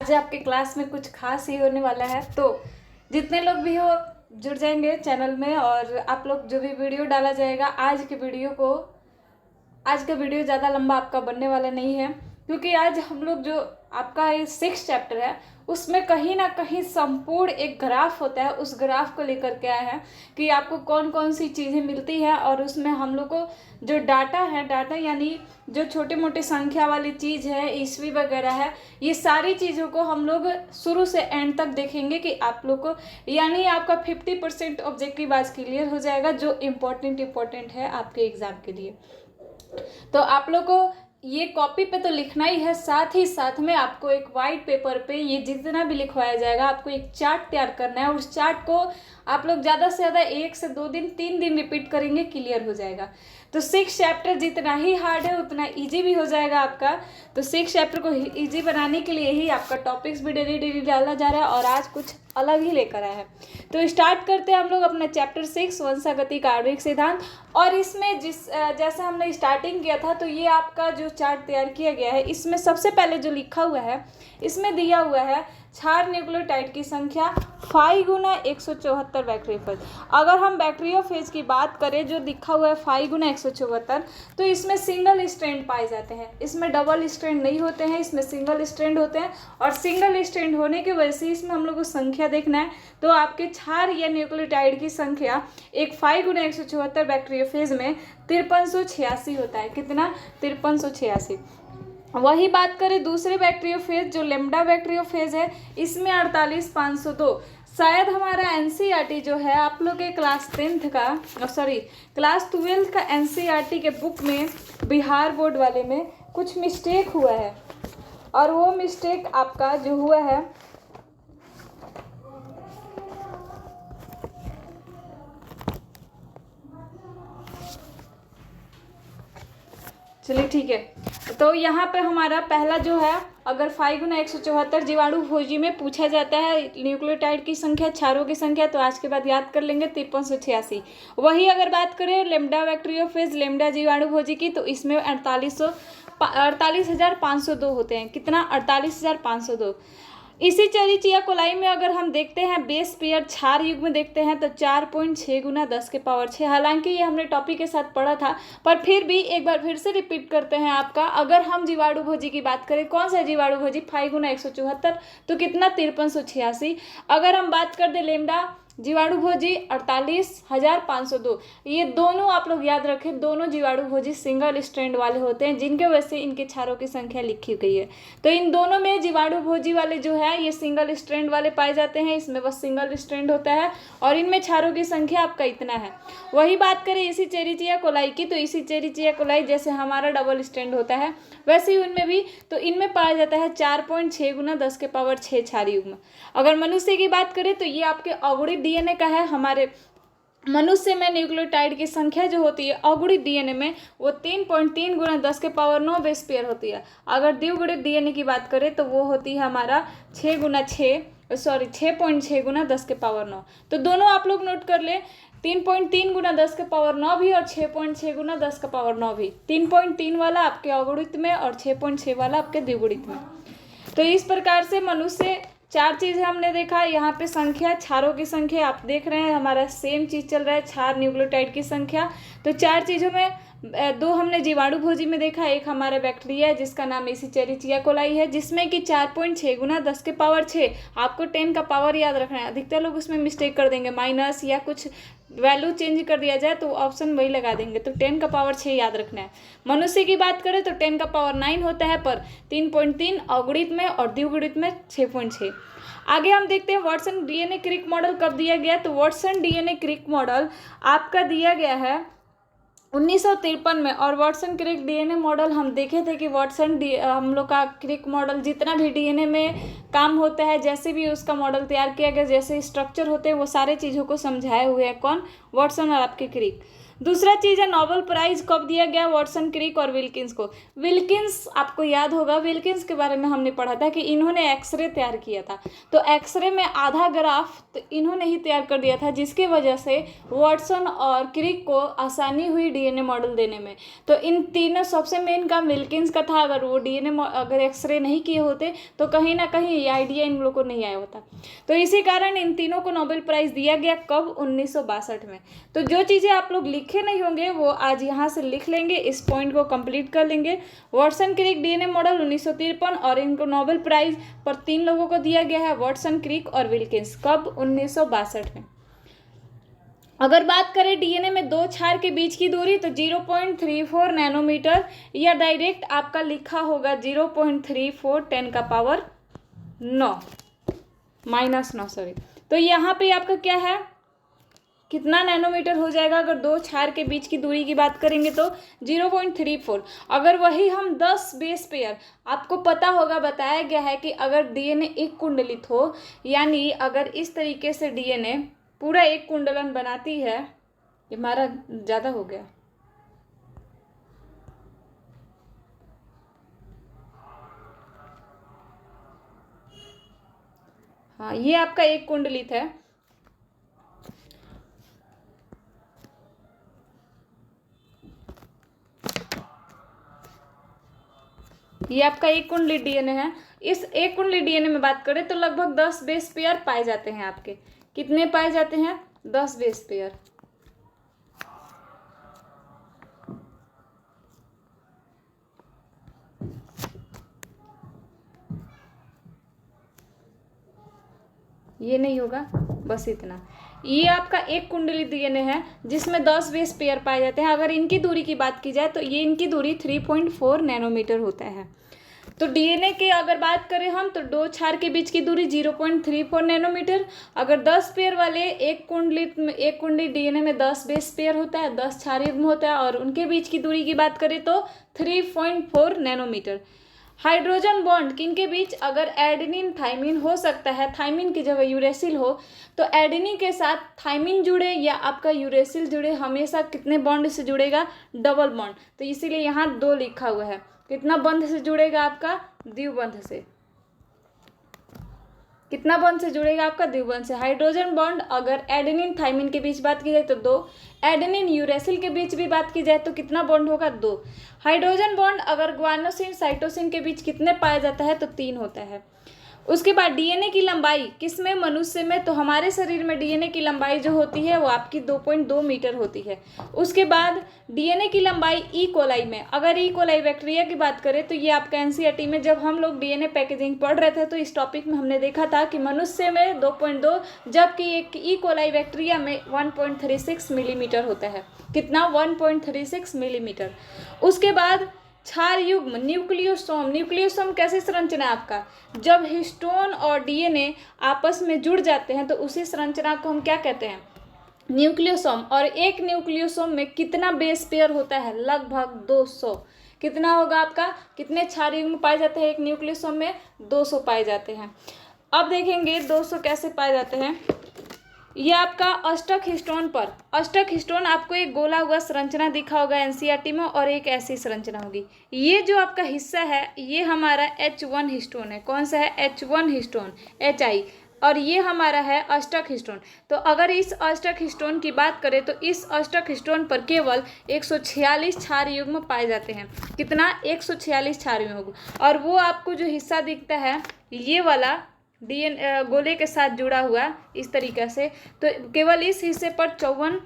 आज आपके क्लास में कुछ खास ही होने वाला है, तो जितने लोग भी हो जुड़ जाएंगे चैनल में। और आप लोग जो भी वीडियो डाला जाएगा आज का वीडियो ज़्यादा लंबा आपका बनने वाला नहीं है, क्योंकि आज हम लोग जो आपका ये 6 चैप्टर है उसमें कहीं ना कहीं संपूर्ण एक ग्राफ होता है, उस ग्राफ को लेकर के आए हैं कि आपको कौन कौन सी चीज़ें मिलती है। और उसमें हम लोग को जो डाटा यानी जो छोटे मोटे संख्या वाली चीज़ है, ईस्वी वगैरह है, ये सारी चीज़ों को हम लोग शुरू से एंड तक देखेंगे कि आप लोग को यानी आपका 50% ऑब्जेक्टिव आज क्लियर हो जाएगा, जो इम्पोर्टेंट है आपके एग्ज़ाम के लिए। तो आप लोग को ये कॉपी पे तो लिखना ही है, साथ ही साथ में आपको एक वाइट पेपर पे ये जितना भी लिखवाया जाएगा आपको एक चार्ट तैयार करना है। उस चार्ट को आप लोग ज़्यादा से ज़्यादा 1 से 2 दिन 3 दिन रिपीट करेंगे, क्लियर हो जाएगा। तो 6 चैप्टर जितना ही हार्ड है उतना इजी भी हो जाएगा आपका। तो 6 चैप्टर को इजी बनाने के लिए ही आपका टॉपिक्स भी डेली डाला जा रहा है, और आज कुछ अलग ही लेकर आया है। तो स्टार्ट करते हैं हम लोग अपना चैप्टर 6 वंशागति का आणविक सिद्धांत। और इसमें जैसे हमने स्टार्टिंग किया था, तो ये आपका जो चार्ट तैयार किया गया है, इसमें सबसे पहले जो लिखा हुआ है, इसमें दिया हुआ है क्षार न्यूक्लियोटाइड की संख्या 5 गुना 174 बैक्टीरियोफेज। अगर हम बैक्टीरियोफेज की बात करें, जो लिखा हुआ है 5 गुना 174, तो इसमें सिंगल स्ट्रैंड पाए जाते हैं, इसमें डबल स्ट्रैंड नहीं होते हैं, इसमें सिंगल स्ट्रैंड होते हैं। और सिंगल स्ट्रैंड होने की वजह से इसमें हम लोग को संख्या देखना है, तो आपके क्षार या न्यूक्लियोटाइड की संख्या एक 5 गुना 174 बैक्टीरियोफेज में 5386 होता है। कितना? 5386। वही बात करें दूसरे बैक्टीरियोफेज जो लेम्डा बैक्टीरियोफेज है, इसमें 48502। शायद हमारा एनसीईआरटी जो है आप लोग के क्लास 12th का एनसीईआरटी के बुक में बिहार बोर्ड वाले में कुछ मिस्टेक हुआ है, और वो मिस्टेक आपका जो हुआ है, चलिए ठीक है। तो यहाँ पे हमारा पहला जो है, अगर 5 गुना 174 जीवाणु भोजी में पूछा जाता है न्यूक्लियोटाइड की संख्या, क्षारों की संख्या, तो आज के बाद याद कर लेंगे 5386। वही अगर बात करें लेम्डा बैक्टीरियोफेज लेम्डा जीवाणु भोजी की, तो इसमें 48,502 होते हैं। कितना? 48,502। इसी चेरिचिया कोलाई में अगर हम देखते हैं बेस पेयर क्षार युग में देखते हैं, तो 4.6 गुना 10⁶। हालांकि ये हमने टॉपिक के साथ पढ़ा था, पर फिर भी एक बार फिर से रिपीट करते हैं आपका। अगर हम जीवाणु भोजी की बात करें, कौन सा जीवाणु भोजी? 5 गुना 174, तो कितना? 5386। अगर हम बात कर दें लेम्डा जीवाणु भोजी 48,502। ये दोनों आप लोग याद रखें, दोनों जीवाणु भोजी सिंगल स्ट्रैंड वाले होते हैं, जिनके वजह से इनके क्षारों की संख्या लिखी गई है। तो इन दोनों में जीवाणु भोजी वाले जो है ये सिंगल स्ट्रैंड वाले पाए जाते हैं, इसमें बस सिंगल स्ट्रैंड होता है, और इनमें क्षारों की संख्या आपका इतना है। वही बात करें इसी चेरिचिया कोलाई की, तो इसी चेरिचिया कोलाई जैसे हमारा डबल स्ट्रैंड होता है, वैसे ही उनमें भी, तो इनमें पाया जाता है 4.6 गुना 10⁶ क्षार युग्म। अगर मनुष्य की बात करें, तो ये आपके अगुणित डीएनए का है। हमारे मनुष्य में न्यूक्लियोटाइड की संख्या जो होती है अगुणित डीएनए में, वो 3.3 गुना 10⁹ बेस पेयर होती है। अगर द्विगुणित डीएनए की बात करें, तो वो होती है हमारा 6.6 गुना 10⁹। तो दोनों आप लोग नोट कर ले, 3.3 गुना 10⁹ भी और 6.6 गुना 10⁹ भी। 3.3 वाला आपके अगुणित में और 6.6 वाला आपके द्विगुणित में। तो इस प्रकार से मनुष्य 4 चीज़ें हमने देखा। यहाँ पे संख्या, क्षारों की संख्या आप देख रहे हैं, हमारा सेम चीज़ चल रहा है, क्षार न्यूक्लियोटाइड की संख्या। तो 4 चीज़ों में 2 हमने जीवाणु भोजी में देखा, एक हमारा बैक्टीरिया है जिसका नाम एसिचेरिचिया कोलाई है, जिसमें कि 4.6 गुना 10⁶। आपको 10 का पावर याद रखना है। अधिकतर लोग उसमें मिस्टेक कर देंगे, माइनस या कुछ वैल्यू चेंज कर दिया जाए तो ऑप्शन वही लगा देंगे। तो 10 का पावर 6 याद रखना है। मनुष्य की बात करें तो 10 का पावर 9 होता है, पर 3.3 अगुणित में और द्विगुणित में 6.6। आगे हम देखते हैं वाटसन डीएनए क्रिक मॉडल कब दिया गया। तो वाटसन डीएनए क्रिक मॉडल आपका दिया गया है 1953 में। और वाटसन क्रिक डीएनए मॉडल हम देखे थे कि हम लोग का क्रिक मॉडल जितना भी डीएनए में काम होता है, जैसे भी उसका मॉडल तैयार किया गया, जैसे स्ट्रक्चर होते हैं, वो सारे चीज़ों को समझाए हुए हैं कौन? वाटसन और आपके क्रिक। दूसरा चीज़ है नोबेल प्राइज कब दिया गया वाटसन क्रिक और विल्किंस को। विल्किंस आपको याद होगा, विल्किंस के बारे में हमने पढ़ा था कि इन्होंने एक्सरे तैयार किया था, तो एक्सरे में आधा ग्राफ तो इन्होंने ही तैयार कर दिया था, जिसकी वजह से वाटसन और क्रिक को आसानी हुई डीएनए मॉडल देने में। तो इन तीनों सबसे मेन काम विल्किंस का था, अगर वो डीएनए अगर एक्सरे नहीं किए होते तो कहीं ना कहीं ये आइडिया इन लोगों को नहीं आया होता। तो इसी कारण इन तीनों को नोबेल प्राइज दिया गया कब, 1962 में। तो जो चीज़ें आप लोग लिखे नहीं होंगे वो आज यहाँ से लिख लेंगे, इस पॉइंट को कंप्लीट कर लेंगे। वाटसन क्रिक डीएनए मॉडल 1953 और इनको नोबेल प्राइज पर 3 लोगों को दिया गया है, वाटसन क्रिक और विल्किंस, कब, 1962 में। अगर बात करें डीएनए में दो क्षार के बीच की दूरी तो 0.34 नैनोमीटर, या डायरेक्ट आपका लिखा होगा 0.34 10 का पावर 9 -9 सॉरी। तो यहाँ पे आपका क्या है, कितना नैनोमीटर हो जाएगा अगर दो क्षार के बीच की दूरी की बात करेंगे तो 0.34। अगर वही हम 10 बेस पेयर, आपको पता होगा बताया गया है कि अगर डीएनए एक कुंडलित हो, यानी अगर इस तरीके से डीएनए पूरा एक कुंडलन बनाती है, ये हमारा ज़्यादा हो गया, हाँ ये आपका एक कुंडलित है, ये आपका एक कुंडलित डीएनए है। इस एक कुंडलित डीएनए में बात करें तो लगभग 10 बेस पेयर पाए जाते हैं आपके। कितने पाए जाते हैं, 10 बेस पेयर। ये नहीं होगा, बस इतना। ये आपका एक कुंडली डीएनए है जिसमें 10 बेस पेयर पाए जाते हैं। अगर इनकी दूरी की बात की जाए तो ये इनकी दूरी 3.4 नैनोमीटर होता है। तो डीएनए के अगर बात करें हम तो दो क्षार के बीच की दूरी 0.34 नैनोमीटर। अगर 10 पेयर वाले एक कुंडलित डीएनए में 10 बेस पेयर होता है, 10 क्षार युग्म होता है, और उनके बीच की दूरी की बात करें तो 3.4 नैनोमीटर। हाइड्रोजन बॉन्ड किनके बीच, अगर एडेनिन थाइमिन हो सकता है, थाइमिन की जगह यूरेसिल हो, तो एडेनिन के साथ थाइमिन जुड़े या आपका यूरेसिल जुड़े, हमेशा कितने बॉन्ड से जुड़ेगा, डबल बॉन्ड। तो इसीलिए यहाँ 2 लिखा हुआ है। कितना बंध से जुड़ेगा आपका, द्विबंध से। कितना बंध से जुड़ेगा आपका, द्विबंध से। हाइड्रोजन बॉन्ड अगर एडेनिन थाइमिन के बीच बात की जाए तो 2, एडेनिन यूरेसिल के बीच भी बात की जाए तो कितना बॉन्ड होगा, 2। हाइड्रोजन बॉन्ड अगर ग्वानोसिन साइटोसिन के बीच कितने पाया जाता है तो 3 होता है। उसके बाद डीएनए की लंबाई किसमें, मनुष्य में, तो हमारे शरीर में डीएनए की लंबाई जो होती है वो आपकी 2.2 मीटर होती है। उसके बाद डीएनए की लंबाई ई कोलाई में, अगर ई कोलाई बैक्टीरिया की बात करें तो ये आपका एनसीईआरटी में जब हम लोग डीएनए पैकेजिंग पढ़ रहे थे तो इस टॉपिक में हमने देखा था कि मनुष्य में 2.2, जबकि एक ई कोलाई बैक्टीरिया में 1.36 मिलीमीटर होता है। कितना, 1.36 मिलीमीटर। उसके बाद क्षार युग्म न्यूक्लियोसोम। न्यूक्लियोसोम कैसी संरचना है आपका, जब हिस्टोन और डीएनए आपस में जुड़ जाते हैं तो उसी संरचना को हम क्या कहते हैं, न्यूक्लियोसोम। और एक न्यूक्लियोसोम में कितना बेस पेयर होता है, लगभग 200। कितना होगा आपका, कितने क्षार युग्म पाए जाते हैं एक न्यूक्लियोसोम में, 200 पाए जाते हैं। अब देखेंगे 200 कैसे पाए जाते हैं। ये आपका अष्टक हिस्टोन पर, अष्टक हिस्टोन आपको एक गोला हुआ संरचना दिखा होगा एनसीईआरटी में, और एक ऐसी संरचना होगी। ये जो आपका हिस्सा है ये हमारा H1 हिस्टोन है। कौन सा है, H1 हिस्टोन, HI। और ये हमारा है अष्टक हिस्टोन। तो अगर इस अष्टक हिस्टोन की बात करें तो इस अष्टक हिस्टोन पर केवल 146 क्षार युग्म पाए जाते हैं। कितना, 146 क्षार युग्म। और वो आपको जो हिस्सा दिखता है ये वाला डीएनए गोले के साथ जुड़ा हुआ इस तरीके से, तो केवल इस हिस्से पर 54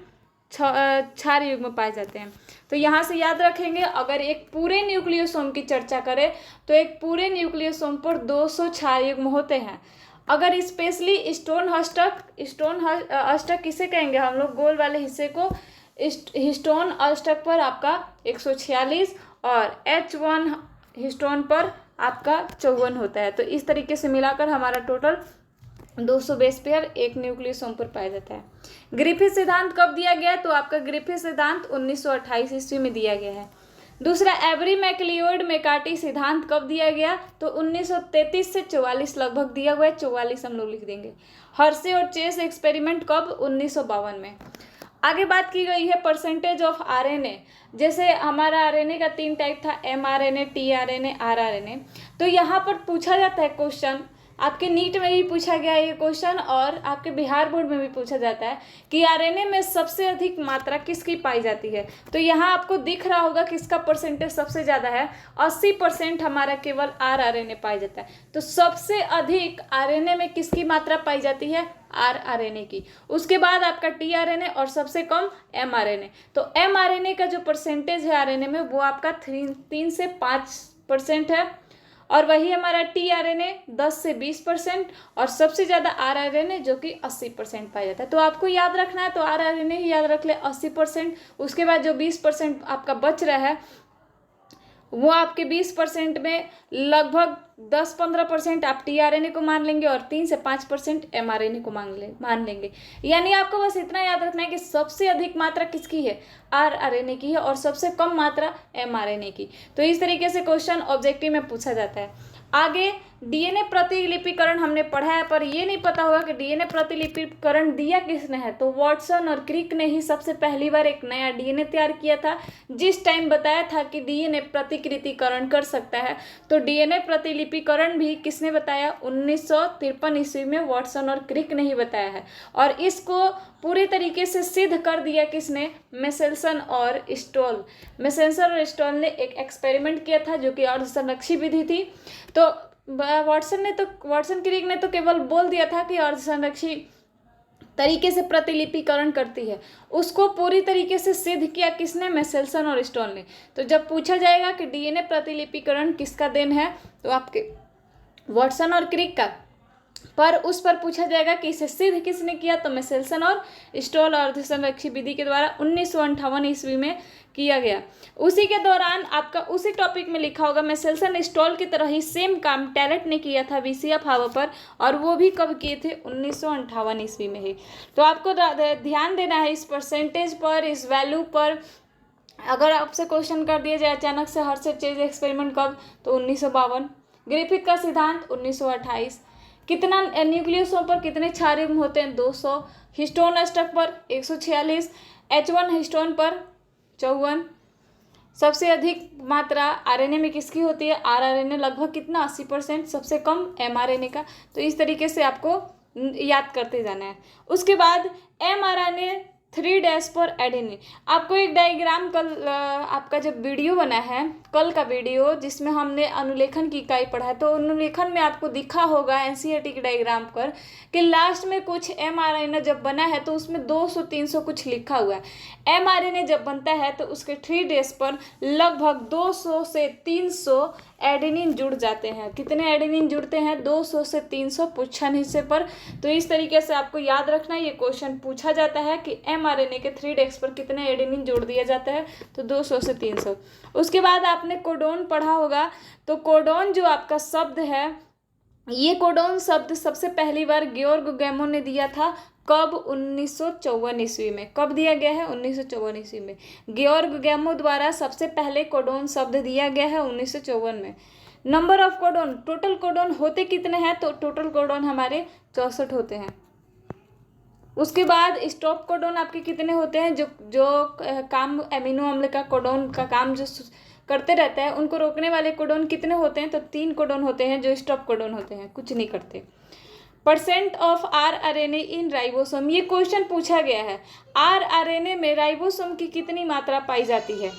क्षार युग्म पाए जाते हैं। तो यहाँ से याद रखेंगे, अगर एक पूरे न्यूक्लियोसोम की चर्चा करें तो एक पूरे न्यूक्लियोसोम पर 200 क्षार युग्म होते हैं। अगर स्पेशली स्टोन अष्टक किसे कहेंगे हम लोग, गोल वाले हिस्से को हिस्टोन अष्टक पर आपका 146 और H1 हिस्टोन पर आपका 54 होता है। तो इस तरीके से मिलाकर हमारा टोटल 200 बेस पेयर एक न्यूक्लियोसोम पर पाया जाता है। ग्रिफिथ सिद्धांत कब दिया गया, तो आपका ग्रिफिथ सिद्धांत 1928 ईस्वी में दिया गया है। दूसरा एवरी मैक्लियोड मेकार्टी सिद्धांत कब दिया गया, तो 1933 से 44 लगभग दिया हुआ है, 44 हम लोग लिख देंगे। हर्शे और चेस एक्सपेरिमेंट कब, 1952 में। आगे बात की गई है परसेंटेज ऑफ आरएनए। जैसे हमारा आरएनए का 3 टाइप था, एमआरएनए, टीआरएनए, आरआरएनए। तो यहाँ पर पूछा जाता है क्वेश्चन, आपके नीट में भी पूछा गया है ये क्वेश्चन और आपके बिहार बोर्ड में भी पूछा जाता है कि आरएनए में सबसे अधिक मात्रा किसकी पाई जाती है। तो यहाँ आपको दिख रहा होगा कि इसका परसेंटेज सबसे ज़्यादा है, 80% हमारा केवल आरआरएनए पाया जाता है। तो सबसे अधिक आरएनए में किसकी मात्रा पाई जाती है, आरआरएनए की। उसके बाद आपका टीआरएनए और सबसे कम एमआरएनए। तो एमआरएनए का जो परसेंटेज है आरएनए में वो आपका 3 से 5% है, और वही हमारा टीआरएनए 10 से 20%, और सबसे ज़्यादा आरआरएनए जो कि 80% पाया जाता है। तो आपको याद रखना है, तो आरआरएनए ही याद रख ले 80%। उसके बाद जो 20% आपका बच रहा है वो आपके 20% में लगभग 10-15% आप टीआरएनए को मान लेंगे और 3 से 5% एमआरएनए को मान लेंगे। यानी आपको बस इतना याद रखना है कि सबसे अधिक मात्रा किसकी है, आरआरएनए की है, और सबसे कम मात्रा एमआरएनए की। तो इस तरीके से क्वेश्चन ऑब्जेक्टिव में पूछा जाता है। आगे डीएनए प्रतिलिपिकरण हमने पढ़ा है, पर ये नहीं पता होगा कि डीएनए प्रतिलिपिकरण दिया किसने है। तो वाटसन और क्रिक ने ही सबसे पहली बार एक नया डीएनए तैयार किया था, जिस टाइम बताया था कि डीएनए प्रतिकृतिकरण कर सकता है। तो डीएनए प्रतिलिपिकरण भी किसने बताया, 1953 ईस्वी में वाटसन और क्रिक ने ही बताया है। और इसको पूरी तरीके से सिद्ध कर दिया किसने, मेसेल्सन और स्टोल। मेसेल्सन और स्टोल ने एक एक्सपेरिमेंट किया था जो कि अर्धसंरक्षी विधि थी। तो वाटसन क्रिक ने तो केवल बोल दिया था कि अर्धसंरक्षी तरीके से प्रतिलिपिकरण करती है, उसको पूरी तरीके से सिद्ध किया किसने, मेसेल्सन और स्टोल ने। तो जब पूछा जाएगा कि डीएनए प्रतिलिपिकरण किसका देन है, तो आपके वाटसन और क्रिक का, पर उस पर पूछा जाएगा कि इसे सिद्ध किसने किया, तो मेसेल्सन और स्टोल अर्धसंरक्षी विधि के द्वारा 1958 ईस्वी में किया गया। उसी के दौरान आपका उसी टॉपिक में लिखा होगा, मेसेल्सन स्टोल की तरह ही सेम काम टैलेट ने किया था वीसिया फावा पर, और वो भी कब किए थे, 1958 ईस्वी में ही। तो आपको ध्यान देना है इस परसेंटेज पर, इस वैल्यू पर। अगर आपसे क्वेश्चन कर दिया जाए अचानक से हर्षेट चेज एक्सपेरिमेंट कब, तो 1952। ग्रिफिथ का सिद्धांत 1928। कितना न्यूक्लियसों पर कितने क्षार होते हैं, 200। हिस्टोन स्टक पर 146। H1 हिस्टोन पर 54। सबसे अधिक मात्रा आरएनए में किसकी होती है, आरआरएनए लगभग कितना, 80%। सबसे कम एमआरएनए का। तो इस तरीके से आपको याद करते जाना है। उसके बाद एमआरएनए 3' पर एडेनिन। आपको एक डायग्राम कल आपका जब वीडियो बना है, कल का वीडियो जिसमें हमने अनुलेखन की इकाई पढ़ा है, तो अनुलेखन में आपको दिखा होगा एनसीईआरटी के डायग्राम पर कि लास्ट में कुछ एमआरएनए जब बना है तो उसमें 200-300 कुछ लिखा हुआ है। एमआरएनए जब बनता है तो उसके 3 पर लगभग 200 से 300 एडेनिन जुड़ जाते हैं। कितने एडेनिन जुड़ते हैं, 200 से 300 पुच्छन हिस्से पर। तो इस तरीके से आपको याद रखना, ये क्वेश्चन पूछा जाता है कि एमआरएनए के 3 पर कितने एडेनिन जोड़ दिया जाता है, तो 200 से 300। उसके बाद आपने कोडोन पढ़ा होगा। तो कोडोन जो आपका शब्द है, ये कोडोन शब्द सबसे पहली बार गेओर्ग गैमोन ने दिया था। कब, 1954 ईस्वी में। कब दिया गया है, 1954 ईस्वी में। गेओर्ग गैमो द्वारा सबसे पहले कोडोन शब्द दिया गया है 1954 में। Number of codon, total codon होते कितने हैं, तो टोटल कोडोन हमारे 64 होते हैं। उसके बाद स्टॉप कोडोन आपके कितने होते हैं, जो काम एमिनो अम्ल का कोडोन का काम जो करते रहता है, उनको रोकने वाले कोडोन कितने होते हैं, तो 3 कोडोन होते हैं जो स्टॉप कोडोन होते हैं, कुछ नहीं करते। Percent of rRNA in ribosome, ये क्वेश्चन पूछा गया है। आरआरएनए में राइबोसोम की कितनी मात्रा पाई जाती है।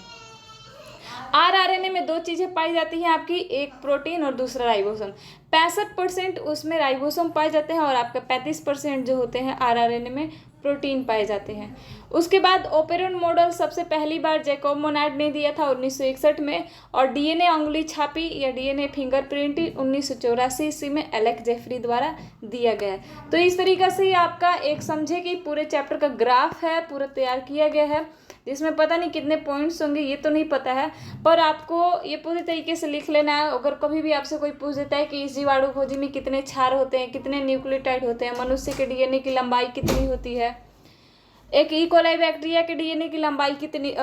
आरआरएनए में 2 चीज़ें पाई जाती हैं आपकी, एक प्रोटीन और दूसरा राइबोसोम। 65% उसमें राइबोसोम पाए जाते हैं और आपका 35% जो होते हैं आरआरएनए में प्रोटीन पाए जाते हैं। उसके बाद ओपेरॉन मॉडल सबसे पहली बार जैकब मोनाड ने दिया था 1961 में, और डीएनए अंगुली छापी या डीएनए फिंगरप्रिंट 1984 ईस्वी में एलेक्स जेफरी द्वारा दिया गया। तो इस तरीके से आपका एक समझे कि पूरे चैप्टर का ग्राफ है, पूरा तैयार किया गया है, जिसमें पता नहीं कितने पॉइंट्स होंगे, ये तो नहीं पता है, पर आपको ये पूरी तरीके से लिख लेना है। अगर कभी भी आपसे कोई पूछ देता है कि इस जीवाणु भोजी में कितने क्षार होते हैं, कितने न्यूक्लियोटाइड होते हैं, मनुष्य के डीएनए की लंबाई कितनी होती है, एक ई कोलाई बैक्टीरिया के डीएनए की लंबाई कितनी,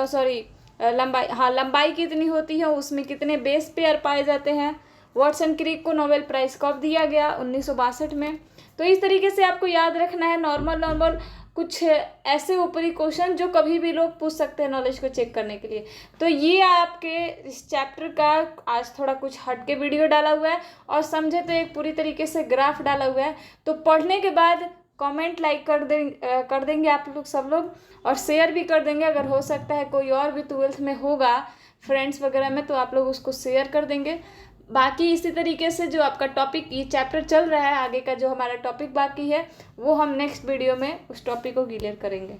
लंबाई कितनी होती है, उसमें कितने बेस पेयर पाए जाते हैं, वाटसन क्रिक को नोबेल प्राइज़ कब दिया गया, 1962 में। तो इस तरीके से आपको याद रखना है। नॉर्मल कुछ ऐसे ऊपरी क्वेश्चन जो कभी भी लोग पूछ सकते हैं नॉलेज को चेक करने के लिए। तो ये आपके इस चैप्टर का आज थोड़ा कुछ हट के वीडियो डाला हुआ है, और समझे तो एक पूरी तरीके से ग्राफ डाला हुआ है। तो पढ़ने के बाद कमेंट लाइक कर देंगे आप लोग सब लोग, और शेयर भी कर देंगे। अगर हो सकता है कोई और भी 12th में होगा फ्रेंड्स वगैरह में, तो आप लोग उसको शेयर कर देंगे। बाकी इसी तरीके से जो आपका टॉपिक ये चैप्टर चल रहा है, आगे का जो हमारा टॉपिक बाकी है वो हम नेक्स्ट वीडियो में उस टॉपिक को क्लियर करेंगे।